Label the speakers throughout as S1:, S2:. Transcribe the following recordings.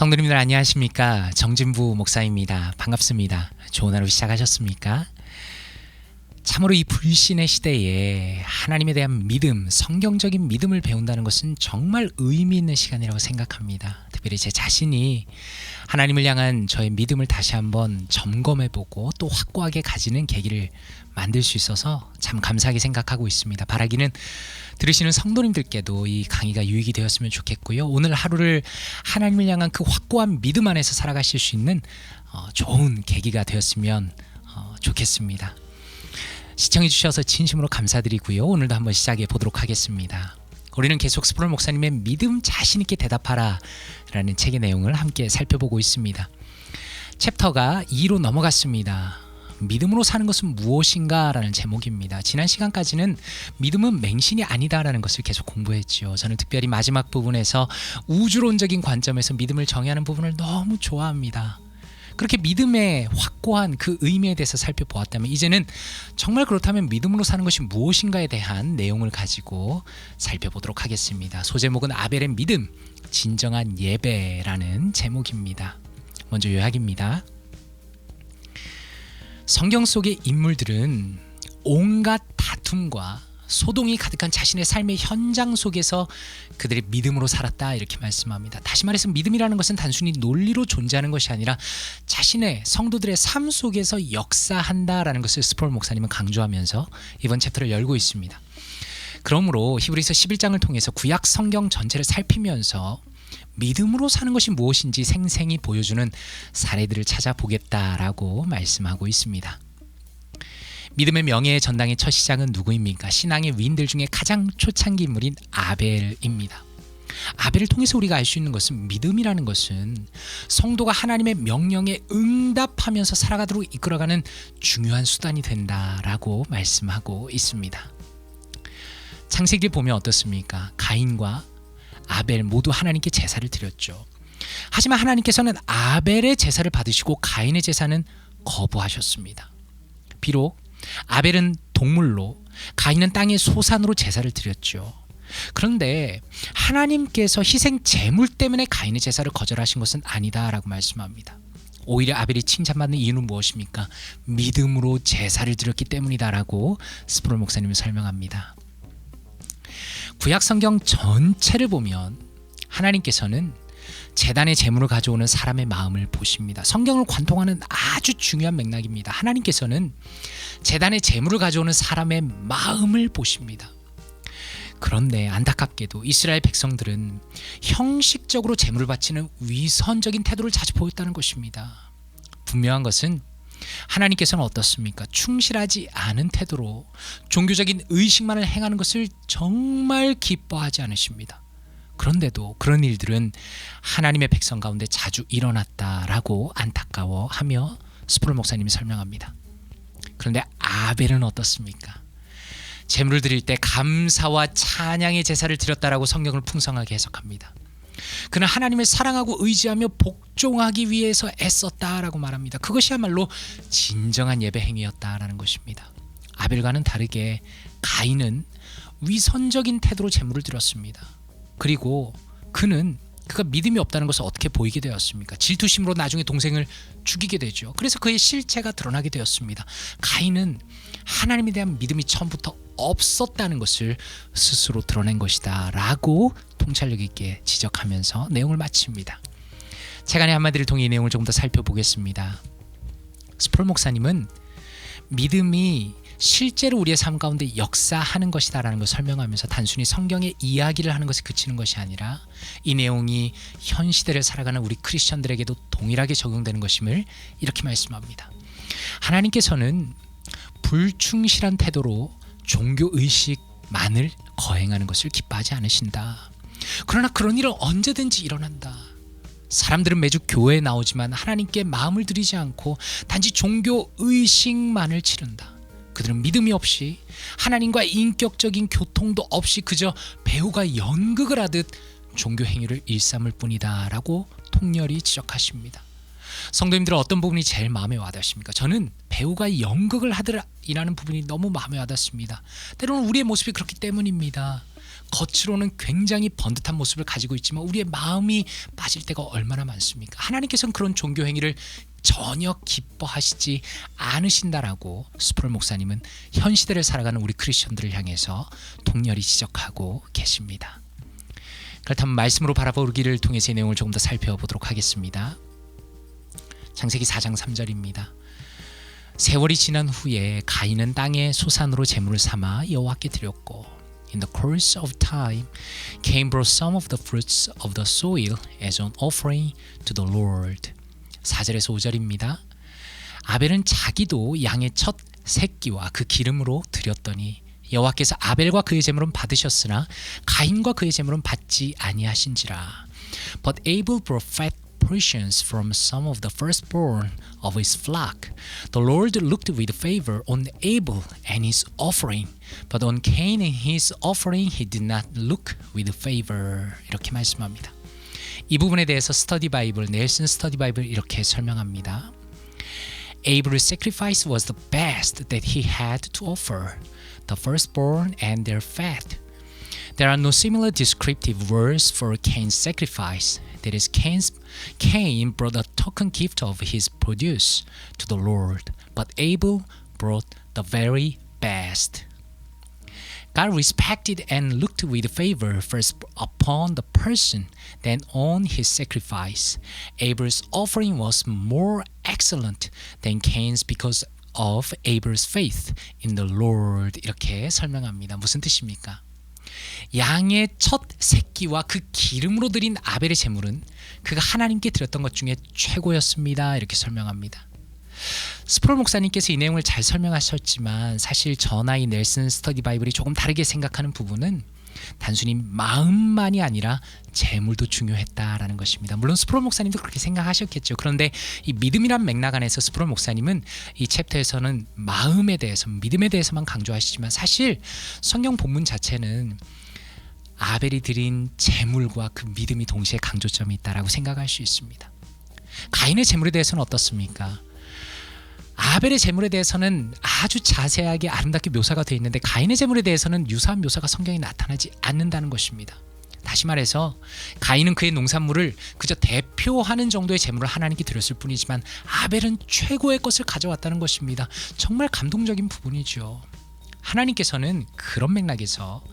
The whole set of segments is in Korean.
S1: 성도님들 안녕하십니까? 정진부 목사입니다. 반갑습니다. 좋은 하루 시작하셨습니까? 참으로 이 불신의 시대에 하나님에 대한 믿음, 성경적인 믿음을 배운다는 것은 정말 의미 있는 시간이라고 생각합니다. 특별히 제 자신이 하나님을 향한 저의 믿음을 다시 한번 점검해보고 또 확고하게 가지는 계기를 만들 수 있어서 참 감사하게 생각하고 있습니다. 바라기는 들으시는 성도님들께도 이 강의가 유익이 되었으면 좋겠고요. 오늘 하루를 하나님을 향한 그 확고한 믿음 안에서 살아가실 수 있는 좋은 계기가 되었으면 좋겠습니다. 시청해 주셔서 진심으로 감사드리고요. 오늘도 한번 시작해 보도록 하겠습니다. 우리는 계속 스프롤 목사님의 믿음 자신 있게 대답하라 라는 책의 내용을 함께 살펴보고 있습니다. 챕터가 2로 넘어갔습니다. 믿음으로 사는 것은 무엇인가 라는 제목입니다. 지난 시간까지는 믿음은 맹신이 아니다 라는 것을 계속 공부했죠. 저는 특별히 마지막 부분에서 우주론적인 관점에서 믿음을 정의하는 부분을 너무 좋아합니다. 그렇게 믿음의 확고한 그 의미에 대해서 살펴보았다면 이제는 정말 그렇다면 믿음으로 사는 것이 무엇인가에 대한 내용을 가지고 살펴보도록 하겠습니다. 소제목은 아벨의 믿음, 진정한 예배라는 제목입니다. 먼저 요약입니다. 성경 속의 인물들은 온갖 다툼과 소동이 가득한 자신의 삶의 현장 속에서 그들의 믿음으로 살았다 이렇게 말씀합니다. 다시 말해서 믿음이라는 것은 단순히 논리로 존재하는 것이 아니라 자신의 성도들의 삶 속에서 역사한다라는 것을 스프롤 목사님은 강조하면서 이번 챕터를 열고 있습니다. 그러므로 히브리서 11장을 통해서 구약 성경 전체를 살피면서 믿음으로 사는 것이 무엇인지 생생히 보여주는 사례들을 찾아보겠다라고 말씀하고 있습니다. 믿음의 명예의 전당의 첫 시작은 누구입니까? 신앙의 위인들 중에 가장 초창기 인물인 아벨입니다. 아벨을 통해서 우리가 알 수 있는 것은 믿음이라는 것은 성도가 하나님의 명령에 응답하면서 살아가도록 이끌어가는 중요한 수단이 된다라고 말씀하고 있습니다. 창세기를 보면 어떻습니까? 가인과 아벨 모두 하나님께 제사를 드렸죠. 하지만 하나님께서는 아벨의 제사를 받으시고 가인의 제사는 거부하셨습니다. 비록 아벨은 동물로, 가인은 땅의 소산으로 제사를 드렸죠. 그런데 하나님께서 희생 제물 때문에 가인의 제사를 거절하신 것은 아니다라고 말씀합니다. 오히려 아벨이 칭찬받는 이유는 무엇입니까? 믿음으로 제사를 드렸기 때문이다라고 스프롤 목사님이 설명합니다. 구약 성경 전체를 보면 하나님께서는 제단의 제물을 가져오는 사람의 마음을 보십니다. 성경을 관통하는 아주 중요한 맥락입니다. 하나님께서는 제단의 제물을 가져오는 사람의 마음을 보십니다. 그런데 안타깝게도 이스라엘 백성들은 형식적으로 제물을 바치는 위선적인 태도를 자주 보였다는 것입니다. 분명한 것은 하나님께서는 어떻습니까? 충실하지 않은 태도로 종교적인 의식만을 행하는 것을 정말 기뻐하지 않으십니다. 그런데도 그런 일들은 하나님의 백성 가운데 자주 일어났다라고 안타까워하며 스프롤 목사님이 설명합니다. 그런데 아벨은 어떻습니까? 제물을 드릴 때 감사와 찬양의 제사를 드렸다라고 성경을 풍성하게 해석합니다. 그는 하나님을 사랑하고 의지하며 복종하기 위해서 애썼다라고 말합니다. 그것이야말로 진정한 예배 행위였다라는 것입니다. 아벨과는 다르게 가인은 위선적인 태도로 제물을 드렸습니다. 그리고 그가 믿음이 없다는 것을 어떻게 보이게 되었습니까? 질투심으로 나중에 동생을 죽이게 되죠. 그래서 그의 실체가 드러나게 되었습니다. 가인은 하나님에 대한 믿음이 처음부터 없었다는 것을 스스로 드러낸 것이다 라고 통찰력 있게 지적하면서 내용을 마칩니다. 책 안의 한마디를 통해 이 내용을 조금 더 살펴보겠습니다. 스프롤 목사님은 믿음이 실제로 우리의 삶 가운데 역사하는 것이다라는 것을 설명하면서 단순히 성경의 이야기를 하는 것에 그치는 것이 아니라 이 내용이 현 시대를 살아가는 우리 크리스천들에게도 동일하게 적용되는 것임을 이렇게 말씀합니다. 하나님께서는 불충실한 태도로 종교의식만을 거행하는 것을 기뻐하지 않으신다. 그러나 그런 일은 언제든지 일어난다. 사람들은 매주 교회에 나오지만 하나님께 마음을 들이지 않고 단지 종교의식만을 치른다. 그들은 믿음이 없이 하나님과 인격적인 교통도 없이 그저 배우가 연극을 하듯 종교 행위를 일삼을 뿐이다 라고 통렬히 지적하십니다. 성도님들은 어떤 부분이 제일 마음에 와닿습니까? 저는 배우가 연극을 하더라라는 부분이 너무 마음에 와닿습니다. 때로는 우리의 모습이 그렇기 때문입니다. 겉으로는 굉장히 번듯한 모습을 가지고 있지만 우리의 마음이 빠질 때가 얼마나 많습니까? 하나님께서는 그런 종교 행위를 전혀 기뻐하시지 않으신다라고 스프롤 목사님은 현 시대를 살아가는 우리 크리스천들을 향해서 통렬히 지적하고 계십니다. 그렇다면 말씀으로 바라보기를 통해서 이 내용을 조금 더 살펴보도록 하겠습니다. 창세기 4장 3절입니다. 세월이 지난 후에 가인은 땅의 소산으로 제물을 삼아 여호와께 드렸고 In the course of time, Cain brought some of the fruits of the soil as an offering to the Lord. 4절에서 5절입니다. 아벨은 자기도 양의 첫 새끼와 그 기름으로 드렸더니 여호와께서 아벨과 그의 제물은 받으셨으나 가인과 그의 제물은 받지 아니하신지라. But Abel brought fat portions from some of the firstborn of his flock. The Lord looked with favor on Abel and his offering, but on Cain and his offering he did not look with favor. 이렇게 말씀합니다. 이 부분에 대해서 스터디 바이블, 넬슨 스터디 바이블 이렇게 설명합니다. Abel's sacrifice was the best that he had to offer, the firstborn and their fat. There are no similar descriptive words for Cain's sacrifice. That is, Cain brought a token gift of his produce to the Lord, but Abel brought the very best. God respected and looked with favor first upon the person, then on his sacrifice. Abel's offering was more excellent than Cain's because of Abel's faith in the Lord. 이렇게 설명합니다. 무슨 뜻입니까? 양의 첫 새끼와 그 기름으로 드린 아벨의 제물은 그가 하나님께 드렸던 것 중에 최고였습니다. 이렇게 설명합니다. 스프롤 목사님께서 이 내용을 잘 설명하셨지만 사실 저나 이 넬슨 스터디 바이블이 조금 다르게 생각하는 부분은 단순히 마음만이 아니라 재물도 중요했다라는 것입니다. 물론 스프롤 목사님도 그렇게 생각하셨겠죠. 그런데 이 믿음이란 맥락 안에서 스프롤 목사님은 이 챕터에서는 마음에 대해서, 믿음에 대해서만 강조하시지만 사실 성경 본문 자체는 아벨이 드린 재물과 그 믿음이 동시에 강조점이 있다라고 생각할 수 있습니다. 가인의 재물에 대해서는 어떻습니까? 아벨의 재물에 대해서는 아주 자세하게 아름답게 묘사가 되어 있는데 가인의 재물에 대해서는 유사한 묘사가 성경에 나타나지 않는다는 것입니다. 다시 말해서 가인은 그의 농산물을 그저 대표하는 정도의 재물을 하나님께 드렸을 뿐이지만 아벨은 최고의 것을 가져왔다는 것입니다. 정말 감동적인 부분이죠. 하나님께서는 그런 맥락에서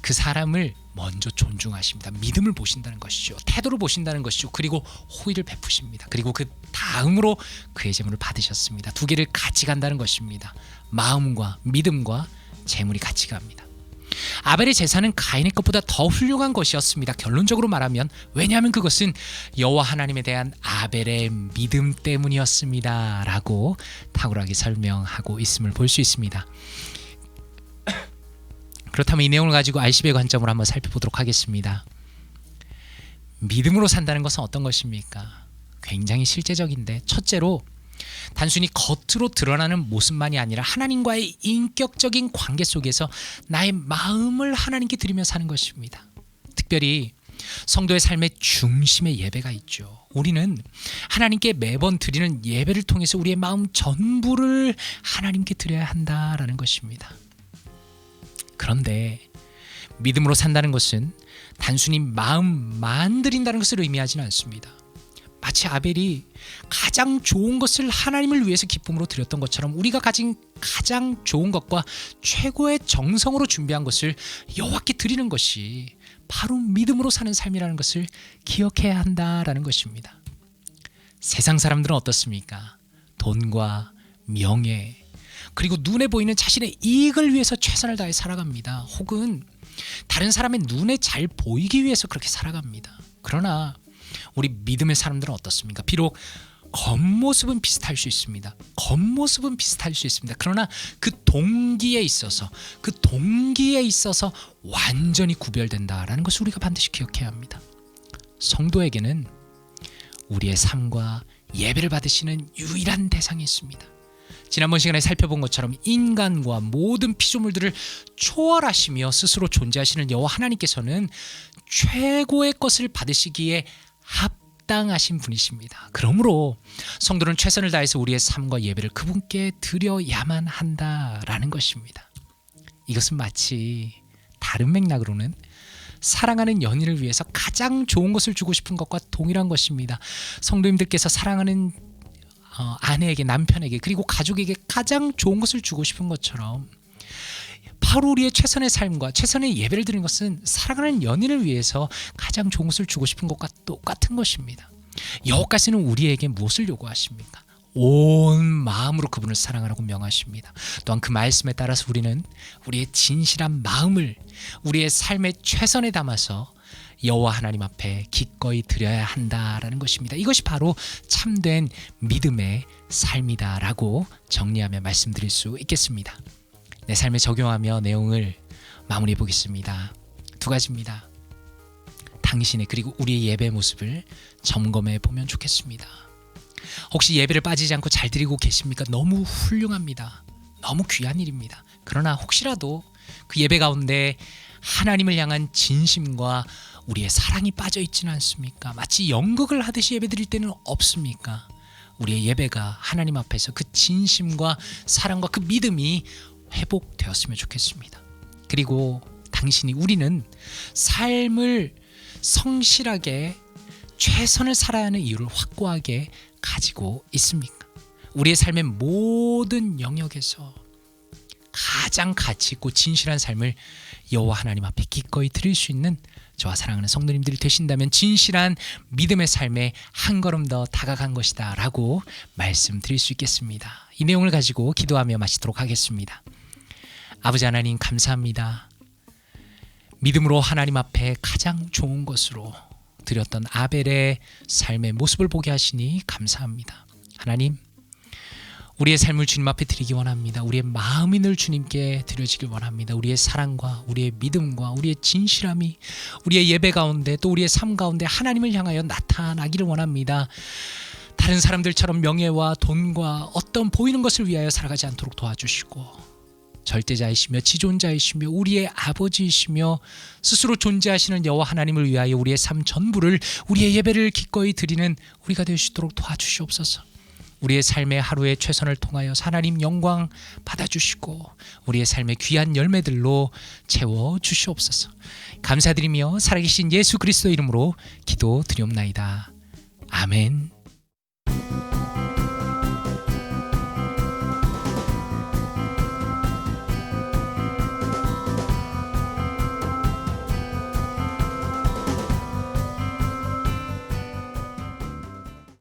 S1: 그 사람을 먼저 존중하십니다. 믿음을 보신다는 것이죠. 태도를 보신다는 것이죠. 그리고 호의를 베푸십니다. 그리고 그 다음으로 그의 재물을 받으셨습니다. 두 개를 같이 간다는 것입니다. 마음과 믿음과 재물이 같이 갑니다. 아벨의 제사는 가인의 것보다 더 훌륭한 것이었습니다. 결론적으로 말하면, 왜냐하면 그것은 여호와 하나님에 대한 아벨의 믿음 때문이었습니다 라고 탁월하게 설명하고 있음을 볼 수 있습니다. 그렇다면 이 내용을 가지고 RCB의 관점으로 한번 살펴보도록 하겠습니다. 믿음으로 산다는 것은 어떤 것입니까? 굉장히 실제적인데, 첫째로 단순히 겉으로 드러나는 모습만이 아니라 하나님과의 인격적인 관계 속에서 나의 마음을 하나님께 드리며 사는 것입니다. 특별히 성도의 삶의 중심에 예배가 있죠. 우리는 하나님께 매번 드리는 예배를 통해서 우리의 마음 전부를 하나님께 드려야 한다라는 것입니다. 그런데 믿음으로 산다는 것은 단순히 마음만 드린다는 것을 의미하지는 않습니다. 마치 아벨이 가장 좋은 것을 하나님을 위해서 기쁨으로 드렸던 것처럼 우리가 가진 가장 좋은 것과 최고의 정성으로 준비한 것을 여호와께 드리는 것이 바로 믿음으로 사는 삶이라는 것을 기억해야 한다라는 것입니다. 세상 사람들은 어떻습니까? 돈과 명예, 그리고 눈에 보이는 자신의 이익을 위해서 최선을 다해 살아갑니다. 혹은 다른 사람의 눈에 잘 보이기 위해서 그렇게 살아갑니다. 그러나 우리 믿음의 사람들은 어떻습니까? 비록 겉모습은 비슷할 수 있습니다. 겉모습은 비슷할 수 있습니다. 그러나 그 동기에 있어서 완전히 구별된다라는 것을 우리가 반드시 기억해야 합니다. 성도에게는 우리의 삶과 예배를 받으시는 유일한 대상이 있습니다. 지난번 시간에 살펴본 것처럼 인간과 모든 피조물들을 초월하시며 스스로 존재하시는 여호와 하나님께서는 최고의 것을 받으시기에 합당하신 분이십니다. 그러므로 성도는 최선을 다해서 우리의 삶과 예배를 그분께 드려야만 한다라는 것입니다. 이것은 마치 다른 맥락으로는 사랑하는 연인을 위해서 가장 좋은 것을 주고 싶은 것과 동일한 것입니다. 성도님들께서 사랑하는 아내에게, 남편에게, 그리고 가족에게 가장 좋은 것을 주고 싶은 것처럼 바로 우리의 최선의 삶과 최선의 예배를 드리는 것은 사랑하는 연인을 위해서 가장 좋은 것을 주고 싶은 것과 똑같은 것입니다. 여호와께서는 우리에게 무엇을 요구하십니까? 온 마음으로 그분을 사랑하라고 명하십니다. 또한 그 말씀에 따라서 우리는 우리의 진실한 마음을 우리의 삶의 최선에 담아서 여호와 하나님 앞에 기꺼이 드려야 한다라는 것입니다. 이것이 바로 참된 믿음의 삶이다라고 정리하며 말씀드릴 수 있겠습니다. 내 삶에 적용하며 내용을 마무리해 보겠습니다. 두 가지입니다. 당신의 그리고 우리의 예배 모습을 점검해 보면 좋겠습니다. 혹시 예배를 빠지지 않고 잘 드리고 계십니까? 너무 훌륭합니다. 너무 귀한 일입니다. 그러나 혹시라도 그 예배 가운데 하나님을 향한 진심과 우리의 사랑이 빠져 있지는 않습니까? 마치 연극을 하듯이 예배 드릴 때는 없습니까? 우리의 예배가 하나님 앞에서 그 진심과 사랑과 그 믿음이 회복되었으면 좋겠습니다. 그리고 우리는 삶을 성실하게 최선을 살아야 하는 이유를 확고하게 가지고 있습니까? 우리의 삶의 모든 영역에서 가장 가치 있고 진실한 삶을 여호와 하나님 앞에 기꺼이 드릴 수 있는 저와 사랑하는 성도님들이 되신다면 진실한 믿음의 삶에 한 걸음 더 다가간 것이다 라고 말씀드릴 수 있겠습니다. 이 내용을 가지고 기도하며 마치도록 하겠습니다. 아버지 하나님, 감사합니다. 믿음으로 하나님 앞에 가장 좋은 것으로 드렸던 아벨의 삶의 모습을 보게 하시니 감사합니다. 하나님, 우리의 삶을 주님 앞에 드리기 원합니다. 우리의 마음이 늘 주님께 드려지길 원합니다. 우리의 사랑과 우리의 믿음과 우리의 진실함이 우리의 예배 가운데 또 우리의 삶 가운데 하나님을 향하여 나타나기를 원합니다. 다른 사람들처럼 명예와 돈과 어떤 보이는 것을 위하여 살아가지 않도록 도와주시고, 절대자이시며 지존자이시며 우리의 아버지이시며 스스로 존재하시는 여호와 하나님을 위하여 우리의 삶 전부를, 우리의 예배를 기꺼이 드리는 우리가 될 수 있도록 도와주시옵소서. 우리의 삶의 하루의 최선을 통하여 하나님 영광 받아주시고 우리의 삶의 귀한 열매들로 채워주시옵소서. 감사드리며 살아계신 예수 그리스도 이름으로 기도드리옵나이다. 아멘.